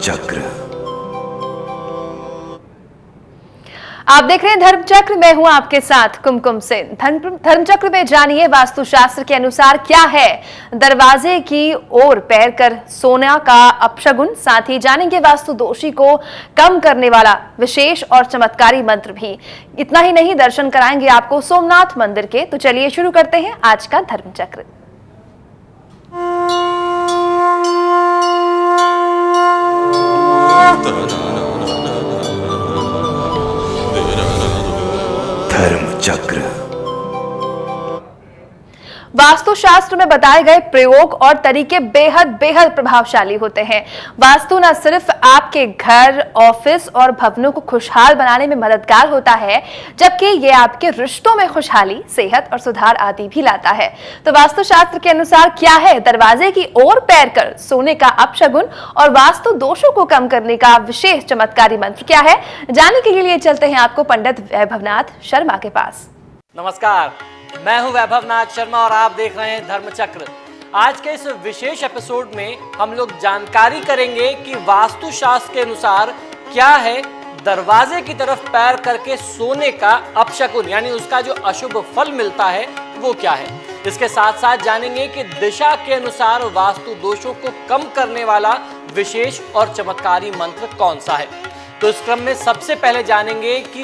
चक्र। आप देख रहे हैं धर्मचक्र, मैं हूं आपके साथ कुमकुम सिंह। धर्मचक्र में जानिए वास्तुशास्त्र के अनुसार क्या है दरवाजे की ओर पैर कर सोना का अपशगुन। साथ ही जानेंगे वास्तु दोषी को कम करने वाला विशेष और चमत्कारी मंत्र भी। इतना ही नहीं, दर्शन कराएंगे आपको सोमनाथ मंदिर के। तो चलिए शुरू करते हैं आज का धर्मचक्र। धर्मचक्र। वास्तुशास्त्र में बताए गए प्रयोग और तरीके बेहद बेहद प्रभावशाली होते हैं। वास्तु न सिर्फ आपके घर, ऑफिस और भवनों को खुशहाल बनाने में मददगार होता है, जबकि ये आपके रिश्तों में खुशहाली, सेहत और सुधार आदि भी लाता है। तो वास्तुशास्त्र के अनुसार क्या है दरवाजे की ओर पैर कर सोने का अपशगुन और वास्तु दोषों को कम करने का विशेष चमत्कारी मंत्र क्या है, जानने के लिए चलते हैं आपको पंडित वैभवनाथ शर्मा के पास। नमस्कार, मैं हूं वैभवनाथ शर्मा और आप देख रहे हैं धर्मचक्र। आज के इस विशेष एपिसोड में हम लोग जानकारी करेंगे कि वास्तुशास्त्र के अनुसार क्या है दरवाजे की तरफ पैर करके सोने का अपशकुन, यानी उसका जो अशुभ फल मिलता है वो क्या है। इसके साथ साथ जानेंगे कि दिशा के अनुसार वास्तु दोषों को कम करने वाला विशेष और चमत्कारी मंत्र कौन सा है। तो इस क्रम में सबसे पहले जानेंगे कि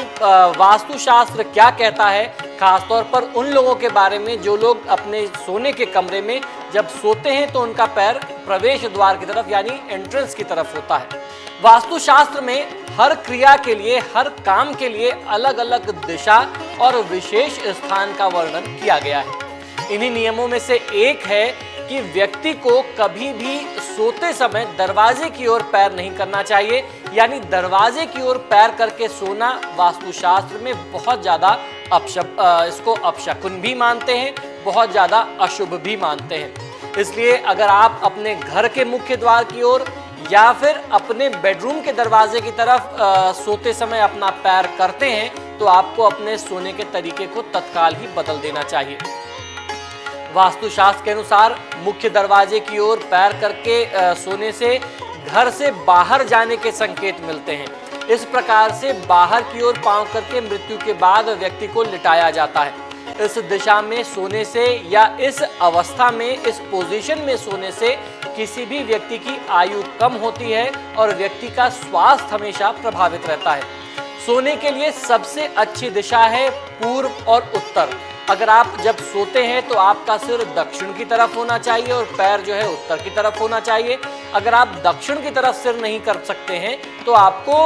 वास्तुशास्त्र क्या कहता है, खासतौर पर उन लोगों के बारे में जो लोग अपने सोने के कमरे में जब सोते हैं तो उनका पैर प्रवेश द्वार की तरफ यानी एंट्रेंस की तरफ होता है। वास्तुशास्त्र में हर क्रिया के लिए, हर काम के लिए अलग अलग दिशा और विशेष स्थान का वर्णन किया गया है। इन्हीं नियमों में से एक है कि व्यक्ति को कभी भी सोते समय दरवाजे की ओर पैर नहीं करना चाहिए, यानी दरवाजे की ओर पैर करके सोना वास्तुशास्त्र में बहुत ज़्यादा इसको अपशकुन भी मानते हैं, बहुत ज़्यादा अशुभ भी मानते हैं। इसलिए अगर आप अपने घर के मुख्य द्वार की ओर या फिर अपने बेडरूम के दरवाजे की तरफ सोते समय अपना पैर करते हैं तो आपको अपने सोने के तरीके को तत्काल ही बदल देना चाहिए। वास्तुशास्त्र के अनुसार मुख्य दरवाजे की ओर पैर करके सोने से घर से बाहर जाने के संकेत मिलते हैं। इस प्रकार से बाहर की ओर पांव करके मृत्यु के बाद व्यक्ति को लिटाया जाता है। इस दिशा में सोने से या इस अवस्था में, इस पोजीशन में सोने से किसी भी व्यक्ति की आयु कम होती है और व्यक्ति का स्वास्थ्य हमेशा प्रभावित रहता है। सोने के लिए सबसे अच्छी दिशा है पूर्व और उत्तर। अगर आप जब सोते हैं तो आपका सिर दक्षिण की तरफ होना चाहिए और पैर जो है उत्तर की तरफ होना चाहिए। अगर आप दक्षिण की तरफ सिर नहीं कर सकते हैं तो आपको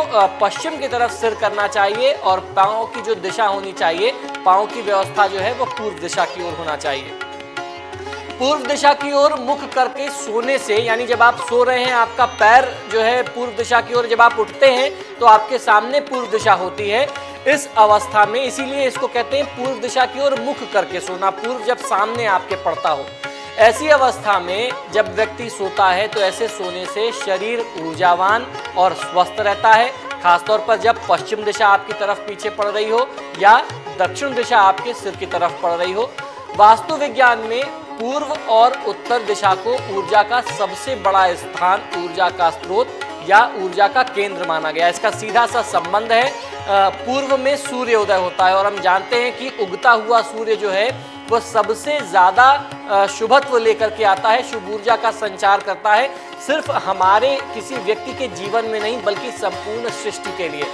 पश्चिम की तरफ सिर करना चाहिए और पाँव की जो दिशा होनी चाहिए, पाँव की व्यवस्था जो है वो पूर्व दिशा की ओर होना चाहिए। पूर्व दिशा की ओर मुख करके सोने से, यानी जब आप सो रहे हैं आपका पैर जो है पूर्व दिशा की ओर, जब आप उठते हैं तो आपके सामने पूर्व दिशा होती है। इस अवस्था में इसीलिए इसको कहते हैं पूर्व दिशा की ओर मुख करके सोना, पूर्व जब सामने आपके पड़ता हो। ऐसी अवस्था में जब व्यक्ति सोता है तो ऐसे सोने से शरीर ऊर्जावान और स्वस्थ रहता है, खासतौर पर जब पश्चिम दिशा आपकी तरफ पीछे पड़ रही हो या दक्षिण दिशा आपके सिर की तरफ पड़ रही हो। वास्तु विज्ञान में पूर्व और उत्तर दिशा को ऊर्जा का सबसे बड़ा स्थान, ऊर्जा का स्रोत या ऊर्जा का केंद्र माना गया। इसका सीधा सा संबंध है, पूर्व में सूर्योदय होता है और हम जानते हैं कि उगता हुआ सूर्य जो है वह सबसे ज़्यादा शुभत्व लेकर के आता है, शुभ ऊर्जा का संचार करता है, सिर्फ हमारे किसी व्यक्ति के जीवन में नहीं बल्कि संपूर्ण सृष्टि के लिए।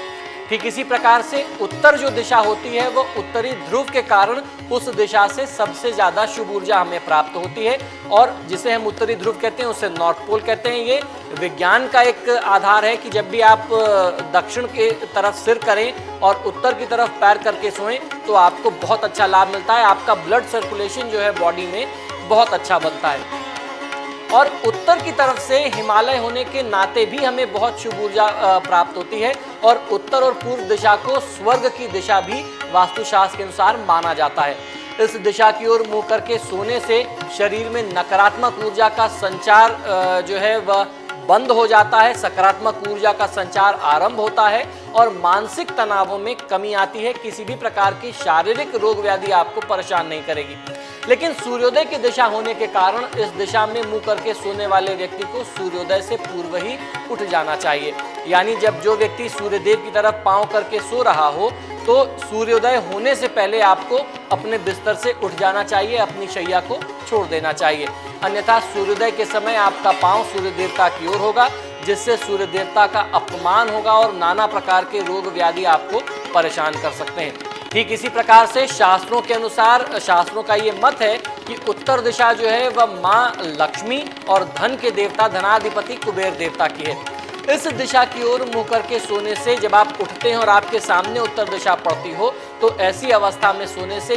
ठीक इसी प्रकार से उत्तर जो दिशा होती है वो उत्तरी ध्रुव के कारण उस दिशा से सबसे ज़्यादा शुभ ऊर्जा हमें प्राप्त होती है और जिसे हम उत्तरी ध्रुव कहते हैं उसे नॉर्थ पोल कहते हैं। ये विज्ञान का एक आधार है कि जब भी आप दक्षिण के तरफ सिर करें और उत्तर की तरफ पैर करके सोएं तो आपको बहुत अच्छा लाभ मिलता है, आपका ब्लड सर्कुलेशन जो है बॉडी में बहुत अच्छा बनता है। और उत्तर की तरफ से हिमालय होने के नाते भी हमें बहुत शुभ ऊर्जा प्राप्त होती है और उत्तर और पूर्व दिशा को स्वर्ग की दिशा भी वास्तुशास्त्र के अनुसार माना जाता है। इस दिशा की ओर मुंह करके सोने से शरीर में नकारात्मक ऊर्जा का संचार जो है वह बंद हो जाता है, सकारात्मक ऊर्जा का संचार आरंभ होता है और मानसिक तनावों में कमी आती है। किसी भी प्रकार की शारीरिक रोग व्याधि आपको परेशान नहीं करेगी। लेकिन सूर्योदय की दिशा होने के कारण इस दिशा में मुंह करके सोने वाले व्यक्ति को सूर्योदय से पूर्व ही उठ जाना चाहिए। यानी जब जो व्यक्ति सूर्यदेव की तरफ पांव करके सो रहा हो तो सूर्योदय होने से पहले आपको अपने बिस्तर से उठ जाना चाहिए, अपनी शैया को छोड़ देना चाहिए। अन्यथा सूर्योदय के समय आपका पांव सूर्य देवता की ओर होगा, जिससे सूर्य देवता का अपमान होगा और नाना प्रकार के रोग व्याधि आपको परेशान कर सकते हैं। ठीक इसी प्रकार से शास्त्रों के अनुसार, शास्त्रों का ये मत है कि उत्तर दिशा जो है वह माँ लक्ष्मी और धन के देवता धनाधिपति कुबेर देवता की है। इस दिशा की ओर मुंह करके सोने से जब आप उठते हैं और आपके सामने उत्तर दिशा पड़ती हो तो ऐसी अवस्था में सोने से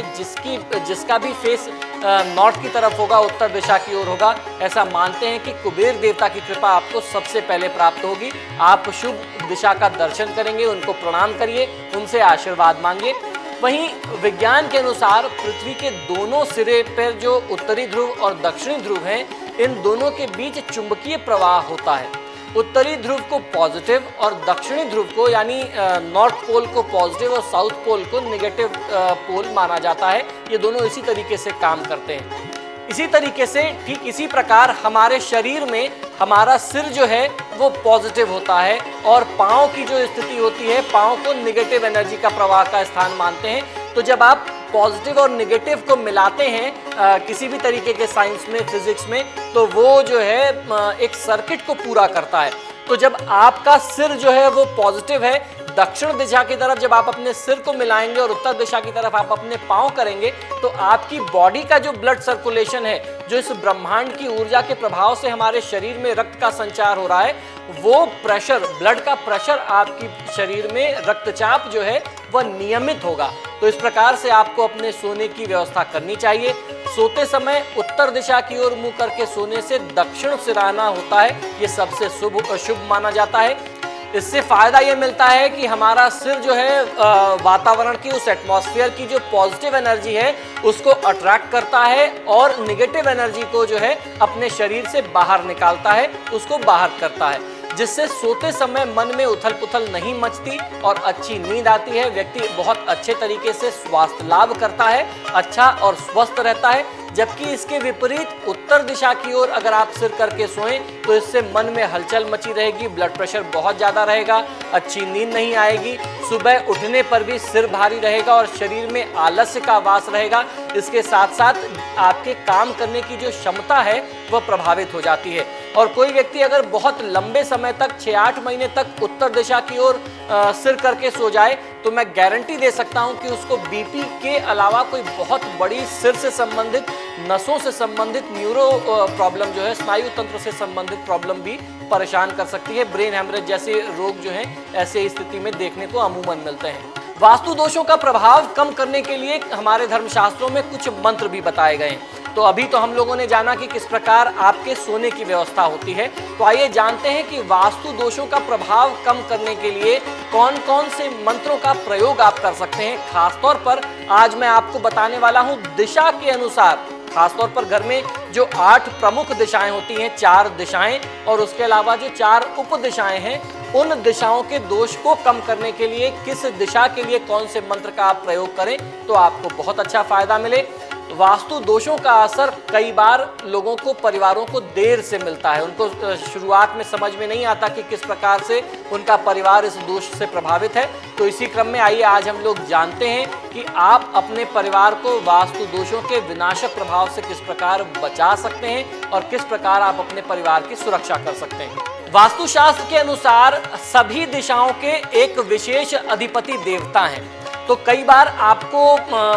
जिसका भी फेस नॉर्थ की तरफ होगा, उत्तर दिशा की ओर होगा, ऐसा मानते हैं कि कुबेर देवता की कृपा आपको सबसे पहले प्राप्त होगी। आप शुभ दिशा का दर्शन करेंगे, उनको प्रणाम करिए, उनसे आशीर्वाद मांगिए। वहीं विज्ञान के अनुसार पृथ्वी के दोनों सिरे पर जो उत्तरी ध्रुव और दक्षिणी ध्रुव हैं, इन दोनों के बीच चुंबकीय प्रवाह होता है। उत्तरी ध्रुव को पॉजिटिव और दक्षिणी ध्रुव को यानी नॉर्थ पोल को पॉजिटिव और साउथ पोल को नेगेटिव पोल माना जाता है। ये दोनों इसी तरीके से काम करते हैं। इसी तरीके से ठीक इसी प्रकार हमारे शरीर में हमारा सिर जो है वो पॉजिटिव होता है और पाँव की जो स्थिति होती है, पाँव को नेगेटिव एनर्जी का प्रवाह का स्थान मानते हैं। तो जब आप पॉजिटिव और नेगेटिव को मिलाते हैं किसी भी तरीके के साइंस में, फिजिक्स में, तो वो जो है एक सर्किट को पूरा करता है। तो जब आपका सिर जो है वो पॉजिटिव है, दक्षिण दिशा की तरफ जब आप अपने सिर को मिलाएंगे और उत्तर दिशा की तरफ आप अपने पाँव करेंगे तो आपकी बॉडी का जो ब्लड सर्कुलेशन है, जो इस ब्रह्मांड की ऊर्जा के प्रभाव से हमारे शरीर में रक्त का संचार हो रहा है, वो प्रेशर, ब्लड का प्रेशर आपकी शरीर में, रक्तचाप जो है वह नियमित होगा। तो इस प्रकार से आपको अपने सोने की व्यवस्था करनी चाहिए। सोते समय उत्तर दिशा की ओर मुंह करके सोने से दक्षिण सिरहाना होता है, ये सबसे शुभ माना जाता है। इससे फायदा ये मिलता है कि हमारा सिर जो है वातावरण की, उस एटमॉस्फेयर की जो पॉजिटिव एनर्जी है उसको अट्रैक्ट करता है और नेगेटिव एनर्जी को जो है अपने शरीर से बाहर निकालता है, उसको बाहर करता है, जिससे सोते समय मन में उथल पुथल नहीं मचती और अच्छी नींद आती है। व्यक्ति बहुत अच्छे तरीके से स्वास्थ्य लाभ करता है, अच्छा और स्वस्थ रहता है। जबकि इसके विपरीत उत्तर दिशा की ओर अगर आप सिर करके सोएं तो इससे मन में हलचल मची रहेगी, ब्लड प्रेशर बहुत ज़्यादा रहेगा, अच्छी नींद नहीं आएगी, सुबह उठने पर भी सिर भारी रहेगा और शरीर में आलस्य का वास रहेगा। इसके साथ साथ आपके काम करने की जो क्षमता है वह प्रभावित हो जाती है। और कोई व्यक्ति अगर बहुत लंबे समय तक 6-8 महीने तक उत्तर दिशा की ओर सिर करके सो जाए तो मैं गारंटी दे सकता हूं कि उसको बीपी के अलावा कोई बहुत बड़ी सिर से संबंधित, नसों से संबंधित न्यूरो प्रॉब्लम जो है, स्नायु तंत्र से संबंधित प्रॉब्लम भी परेशान कर सकती है। ब्रेन हेमरेज जैसे रोग जो हैं ऐसे स्थिति में देखने को अमूमन मिलते हैं। वास्तु दोषों का प्रभाव कम करने के लिए हमारे धर्मशास्त्रों में कुछ मंत्र भी बताए गए हैं। तो अभी तो हम लोगों ने जाना कि किस प्रकार आपके सोने की व्यवस्था होती है, तो आइए जानते हैं कि वास्तु दोषों का प्रभाव कम करने के लिए कौन कौन से मंत्रों का प्रयोग आप कर सकते हैं। खासतौर पर आज मैं आपको बताने वाला हूं दिशा के अनुसार, खासतौर पर घर में जो 8 प्रमुख दिशाएं होती हैं, 4 दिशाएं और उसके अलावा जो 4 उप दिशाएं हैं, उन दिशाओं के दोष को कम करने के लिए किस दिशा के लिए कौन से मंत्र का आप प्रयोग करें तो आपको बहुत अच्छा फायदा मिले। वास्तु दोषों का असर कई बार लोगों को, परिवारों को देर से मिलता है। उनको शुरुआत में समझ में नहीं आता कि किस प्रकार से उनका परिवार इस दोष से प्रभावित है। तो इसी क्रम में आइए आज हम लोग जानते हैं कि आप अपने परिवार को वास्तु दोषों के विनाशक प्रभाव से किस प्रकार बचा सकते हैं और किस प्रकार आप अपने परिवार की सुरक्षा कर सकते हैं। वास्तुशास्त्र के अनुसार सभी दिशाओं के एक विशेष अधिपति देवता हैं, तो कई बार आपको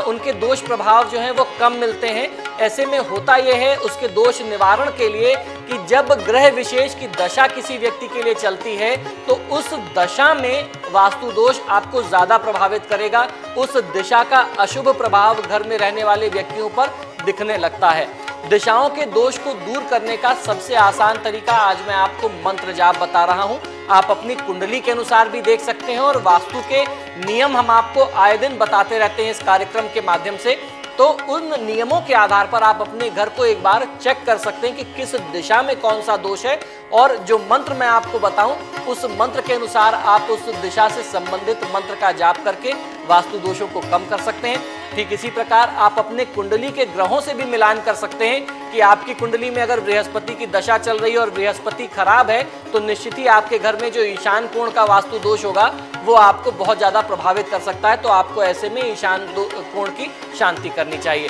उनके दोष प्रभाव जो हैं वो कम मिलते हैं। ऐसे में होता यह है उसके दोष निवारण के लिए कि जब ग्रह विशेष की दशा किसी व्यक्ति के लिए चलती है तो उस दशा में वास्तु दोष आपको ज़्यादा प्रभावित करेगा। उस दिशा का अशुभ प्रभाव घर में रहने वाले व्यक्तियों पर दिखने लगता है। दिशाओं के दोष को दूर करने का सबसे आसान तरीका आज मैं आपको मंत्र जाप बता रहा हूं। आप अपनी कुंडली के अनुसार भी देख सकते हैं और वास्तु के नियम हम आपको आए दिन बताते रहते हैं इस कार्यक्रम के माध्यम से। तो उन नियमों के आधार पर आप अपने घर को एक बार चेक कर सकते हैं कि किस दिशा में कौन सा दोष है, और जो मंत्र मैं आपको बताऊं उस मंत्र के अनुसार आप उस दिशा से संबंधित मंत्र का जाप करके वास्तु दोषों को कम कर सकते हैं। ठीक इसी प्रकार आप अपने कुंडली के ग्रहों से भी मिलान कर सकते हैं कि आपकी कुंडली में अगर बृहस्पति की दशा चल रही है और बृहस्पति खराब है तो निश्चित ही आपके घर में जो ईशान कोण का वास्तु दोष होगा वो आपको बहुत ज्यादा प्रभावित कर सकता है। तो आपको ऐसे में ईशान कोण की शांति करनी चाहिए।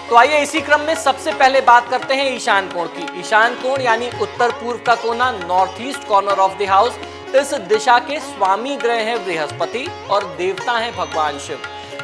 तो आइए इसी क्रम में सबसे पहले बात करते हैं ईशान कोण की। ईशान कोण यानी उत्तर पूर्व का कोना, north east corner of the house. इस दिशा के स्वामी ग्रह हैं बृहस्पति और देवता हैं भगवान शिव।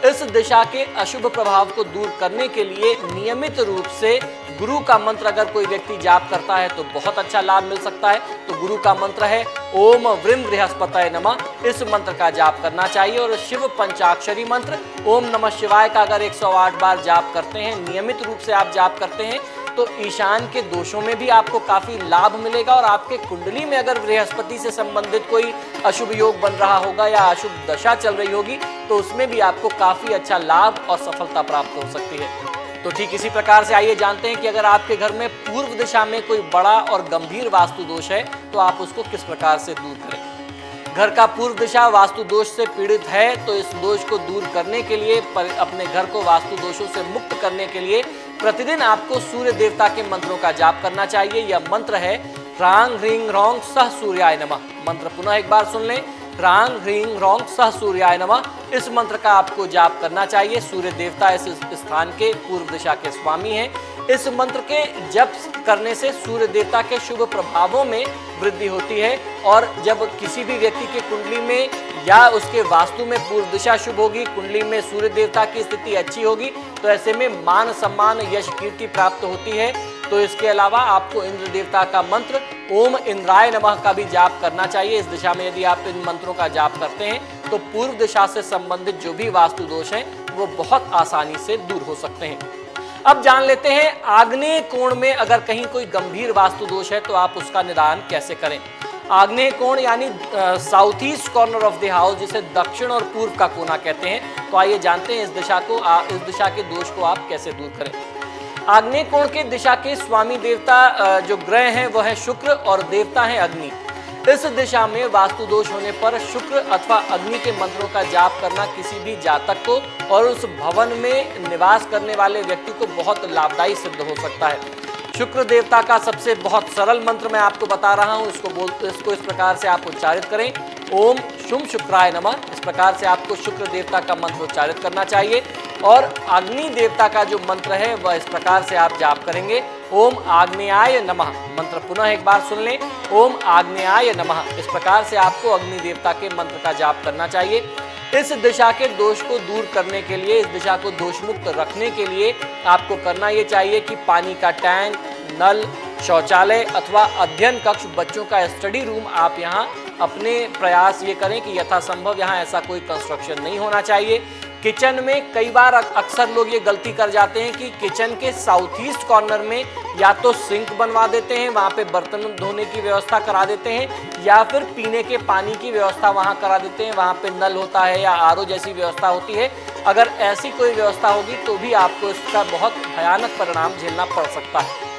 इस दिशा के अशुभ प्रभाव को दूर करने के लिए नियमित रूप से गुरु का मंत्र अगर कोई व्यक्ति जाप करता है तो बहुत अच्छा लाभ मिल सकता है। तो गुरु का मंत्र है ओम व्रीम बृहस्पतये नमः। इस मंत्र का जाप करना चाहिए। और शिव पंचाक्षरी मंत्र ओम नमः शिवाय का अगर 108 बार जाप करते हैं, नियमित रूप से आप जाप करते हैं, तो ईशान के दोषों में भी आपको काफी लाभ मिलेगा। और आपके कुंडली में अगर बृहस्पति से संबंधित कोई अशुभ योग बन रहा होगा या अशुभ दशा चल रही होगी तो उसमें भी आपको काफी अच्छा लाभ और सफलता प्राप्त हो सकती है। तो ठीक इसी प्रकार से आइए जानते हैं कि अगर आपके घर में पूर्व दिशा में कोई बड़ा और गंभीर वास्तु दोष है तो आप उसको किस प्रकार से दूर करें। घर का पूर्व दिशा वास्तु दोष से पीड़ित है तो इस दोष को दूर करने के लिए, अपने घर को वास्तु दोषों से मुक्त करने के लिए प्रतिदिन आपको सूर्य देवता के मंत्रों का जाप करना चाहिए। यह मंत्र है ह्रांग ह्रीं ह्रौं सह सूर्याय नमः। मंत्र पुनः एक बार सुन लें, ह्रांग ह्रीं ह्रौं सह सूर्याय नमः। इस मंत्र का आपको जाप करना चाहिए। सूर्य देवता इस स्थान के पूर्व दिशा के स्वामी हैं। इस मंत्र के जप करने से सूर्य देवता के शुभ प्रभावों में वृद्धि होती है। और जब किसी भी व्यक्ति के कुंडली में या उसके वास्तु में पूर्व दिशा शुभ होगी, कुंडली में सूर्य देवता की स्थिति अच्छी होगी, तो ऐसे में मान सम्मान यश कीर्ति प्राप्त होती है। तो इसके अलावा आपको इंद्र देवता का मंत्र ओम इंद्राय नमः का भी जाप करना चाहिए। इस दिशा में यदि आप इन मंत्रों का जाप करते हैं तो पूर्व दिशा से संबंधित जो भी वास्तु दोष हैं वो बहुत आसानी से दूर हो सकते हैं। अब जान लेते हैं आग्नेय कोण में अगर कहीं कोई गंभीर वास्तु दोष है तो आप उसका निदान कैसे करें। आग्नेय कोण यानी south east corner of the house, जिसे दक्षिण और पूर्व का कोना कहते हैं। तो आइए जानते हैं इस दिशा के दोष को आप कैसे दूर करें। आग्नेय कोण के दिशा के स्वामी देवता जो ग्रह हैं वह है शुक्र और देवता है अग्नि। इस दिशा में वास्तु दोष होने पर शुक्र अथवा अग्नि के मंत्रों का जाप करना किसी भी जातक को और उस भवन में निवास करने वाले व्यक्ति को बहुत लाभदायी सिद्ध हो सकता है। शुक्र देवता का सबसे बहुत सरल मंत्र मैं आपको बता रहा हूं। इसको इस प्रकार से आप उच्चारित करें, ओम शुम शुक्राय नमः। इस प्रकार से आपको शुक्र देवता का मंत्र उच्चारित करना चाहिए। और अग्नि देवता का जो मंत्र है वह इस प्रकार से आप जाप करेंगे, ओम आग्नेयाय नमः। मंत्र पुनः एक बार सुन लें, ओम आग्नेयाय नमः। इस प्रकार से आपको अग्नि देवता के मंत्र का जाप करना चाहिए। इस दिशा के दोष को दूर करने के लिए, इस दिशा को दोष मुक्त रखने के लिए आपको करना ये चाहिए कि पानी का टैंक, नल, शौचालय अथवा अध्ययन कक्ष, बच्चों का स्टडी रूम आप यहाँ अपने प्रयास ये करें कि यथासंभव यहाँ ऐसा कोई कंस्ट्रक्शन नहीं होना चाहिए। किचन में कई बार अक्सर लोग ये गलती कर जाते हैं कि किचन के साउथ ईस्ट कॉर्नर में या तो सिंक बनवा देते हैं, वहाँ पे बर्तन धोने की व्यवस्था करा देते हैं, या फिर पीने के पानी की व्यवस्था वहाँ करा देते हैं, वहाँ पे नल होता है या आरओ जैसी व्यवस्था होती है। अगर ऐसी कोई व्यवस्था होगी तो भी आपको इसका बहुत भयानक परिणाम झेलना पड़ सकता है।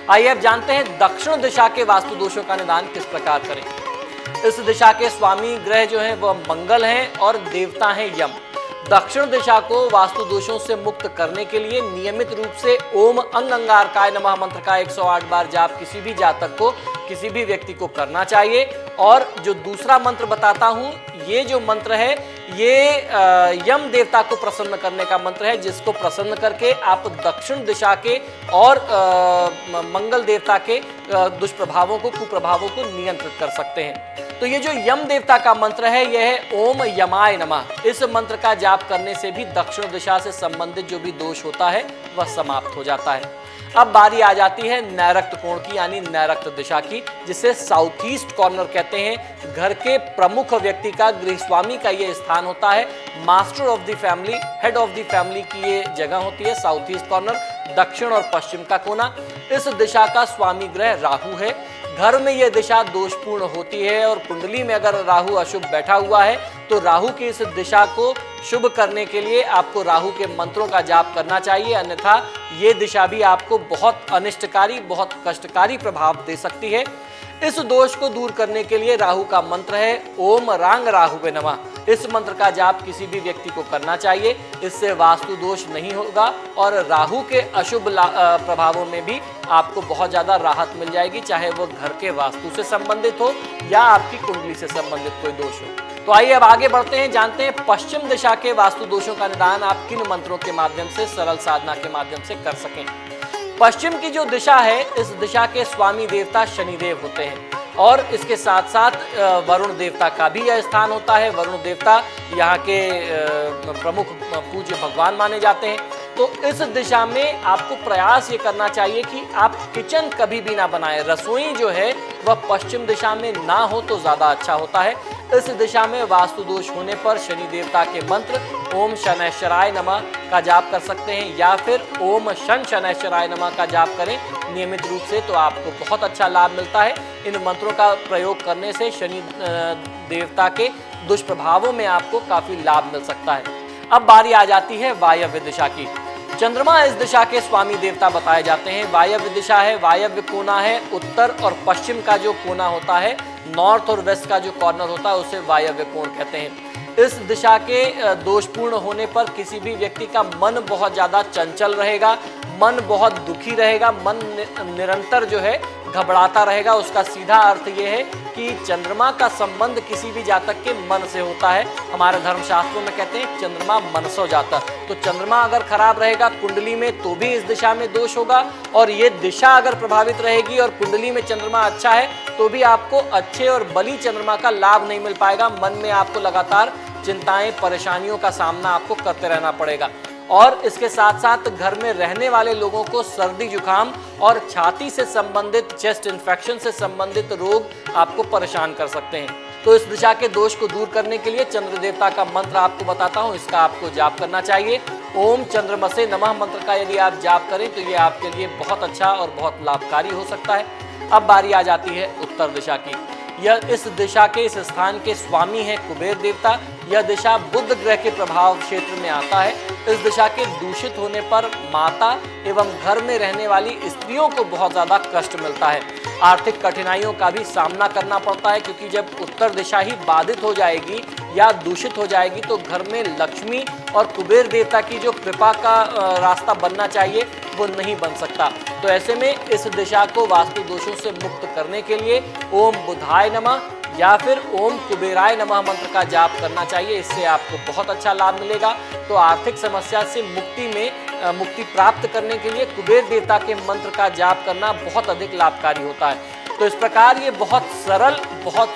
आइए अब जानते हैं दक्षिण दिशा के वास्तु दोषों का निदान किस प्रकार करें। इस दिशा के स्वामी ग्रह जो हैं वह मंगल हैं और देवता हैं यम। दक्षिण दिशा को वास्तु दोषों से मुक्त करने के लिए नियमित रूप से ओम अंगारकाय नमः मंत्र का 108 बार जाप किसी भी जातक को, किसी भी व्यक्ति को करना चाहिए। और जो दूसरा मंत्र बताता हूं, ये जो मंत्र है ये यम देवता को प्रसन्न करने का मंत्र है, जिसको प्रसन्न करके आप दक्षिण दिशा के और मंगल देवता के दुष्प्रभावों को, कुप्रभावों को नियंत्रित कर सकते हैं। तो ये जो यम देवता का मंत्र है यह है ओम यमाय नमः। इस मंत्र का जाप करने से भी दक्षिण दिशा से संबंधित जो भी दोष होता है वह समाप्त हो जाता है। अब बारी आ जाती है नैऋत्य कोण की, यानी नैऋत्य दिशा की, जिसे साउथ ईस्ट कॉर्नर कहते हैं। घर के प्रमुख व्यक्ति का, गृहस्वामी का ये स्थान होता है। Master of the family, head of the family की ये जगह होती है साउथ ईस्ट कॉर्नर, दक्षिण और पश्चिम का कोना। इस दिशा का स्वामी ग्रह राहु है। घर में यह दिशा दोषपूर्ण होती है और कुंडली में अगर राहु अशुभ बैठा हुआ है तो राहु की इस दिशा को शुभ करने के लिए आपको राहु के मंत्रों का जाप करना चाहिए, अन्यथा ये दिशा भी आपको बहुत अनिष्टकारी, बहुत कष्टकारी प्रभाव दे सकती है। इस दोष को दूर करने के लिए राहु का मंत्र है ओम रांग राहुवे नमः। इस मंत्र का जाप किसी भी व्यक्ति को करना चाहिए। इससे वास्तु दोष नहीं होगा और राहु के अशुभ प्रभावों में भी आपको बहुत ज्यादा राहत मिल जाएगी, चाहे वो घर के वास्तु से संबंधित हो या आपकी कुंडली से संबंधित कोई दोष हो। तो आइए अब आगे बढ़ते हैं, जानते हैं पश्चिम दिशा के वास्तु दोषों का निदान आप किन मंत्रों के माध्यम से, सरल साधना के माध्यम से कर सकें। पश्चिम की जो दिशा है, इस दिशा के स्वामी देवता शनिदेव होते हैं और इसके साथ साथ वरुण देवता का भी यह स्थान होता है। वरुण देवता यहाँ के प्रमुख पूज्य भगवान माने जाते हैं। तो इस दिशा में आपको प्रयास ये करना चाहिए कि आप किचन कभी भी ना बनाएं। रसोई जो है वह पश्चिम दिशा में ना हो तो ज़्यादा अच्छा होता है। इस दिशा में वास्तु दोष होने पर शनि देवता के मंत्र ओम शनैश्चराय नमः का जाप कर सकते हैं या फिर ओम शन शनैश्चराय नमः का जाप करें नियमित रूप से, तो आपको बहुत अच्छा लाभ मिलता है। इन मंत्रों का प्रयोग करने से शनि देवता के दुष्प्रभावों में आपको काफ़ी लाभ मिल सकता है। अब बारी आ जाती है वायव्य दिशा की। चंद्रमा इस दिशा के स्वामी देवता बताए जाते हैं। वायव्य दिशा है, वायव्य कोना है, उत्तर और पश्चिम का जो कोना होता है, नॉर्थ और वेस्ट का जो कॉर्नर होता है उसे वायव्य कोण कहते हैं। इस दिशा के दोषपूर्ण होने पर किसी भी व्यक्ति का मन बहुत ज़्यादा चंचल रहेगा, मन बहुत दुखी रहेगा, मन निरंतर जो है घबराता रहेगा। उसका सीधा अर्थ ये है कि चंद्रमा का संबंध किसी भी जातक के मन से होता है। हमारे धर्मशास्त्रों में कहते हैं चंद्रमा मनसो जातक। तो चंद्रमा अगर खराब रहेगा कुंडली में तो भी इस दिशा में दोष होगा, और ये दिशा अगर प्रभावित रहेगी और कुंडली में चंद्रमा अच्छा है तो भी आपको अच्छे और बली चंद्रमा का लाभ नहीं मिल पाएगा। मन में आपको लगातार चिंताएं, परेशानियों का सामना आपको करते रहना पड़ेगा। और इसके साथ साथ घर में रहने वाले लोगों को सर्दी जुकाम और छाती से संबंधित, चेस्ट इन्फेक्शन से संबंधित रोग आपको परेशान कर सकते हैं। तो इस दिशा के दोष को दूर करने के लिए चंद्र देवता का मंत्र आपको बताता हूँ, इसका आपको जाप करना चाहिए। ओम चंद्रमसे नमः मंत्र का यदि आप जाप करें तो ये आपके लिए बहुत अच्छा और बहुत लाभकारी हो सकता है। अब बारी आ जाती है उत्तर दिशा की। यह इस दिशा के, इस स्थान के स्वामी है कुबेर देवता। यह दिशा बुध ग्रह के प्रभाव क्षेत्र में आता है। इस दिशा के दूषित होने पर माता एवं घर में रहने वाली स्त्रियों को बहुत ज़्यादा कष्ट मिलता है। आर्थिक कठिनाइयों का भी सामना करना पड़ता है, क्योंकि जब उत्तर दिशा ही बाधित हो जाएगी या दूषित हो जाएगी तो घर में लक्ष्मी और कुबेर देवता की जो कृपा का रास्ता बनना चाहिए वो नहीं बन सकता। तो ऐसे में इस दिशा को वास्तु दोषों से मुक्त करने के लिए ओम बुधाय नमः या फिर ओम कुबेराय नमः मंत्र का जाप करना चाहिए। इससे आपको बहुत अच्छा लाभ मिलेगा। तो आर्थिक समस्या से मुक्ति प्राप्त करने के लिए कुबेर देवता के मंत्र का जाप करना बहुत अधिक लाभकारी होता है। तो इस प्रकार ये बहुत सरल, बहुत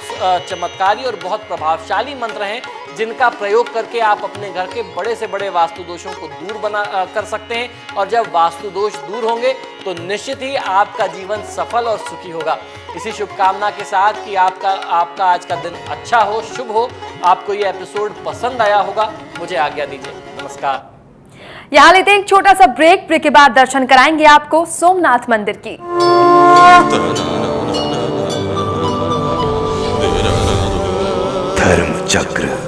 चमत्कारी और बहुत प्रभावशाली मंत्र हैं, जिनका प्रयोग करके आप अपने घर के बड़े से बड़े वास्तु दोषों को दूर कर सकते हैं। और जब वास्तु दोष दूर होंगे तो निश्चित ही आपका जीवन सफल और सुखी होगा। इसी शुभकामना के साथ कि आपका आज का दिन अच्छा हो, शुभ हो, आपको ये एपिसोड पसंद आया होगा। मुझे आज्ञा दीजिए, नमस्कार। यहाँ लेते हैं एक छोटा सा ब्रेक के बाद दर्शन कराएंगे आपको सोमनाथ मंदिर की। धर्म चक्र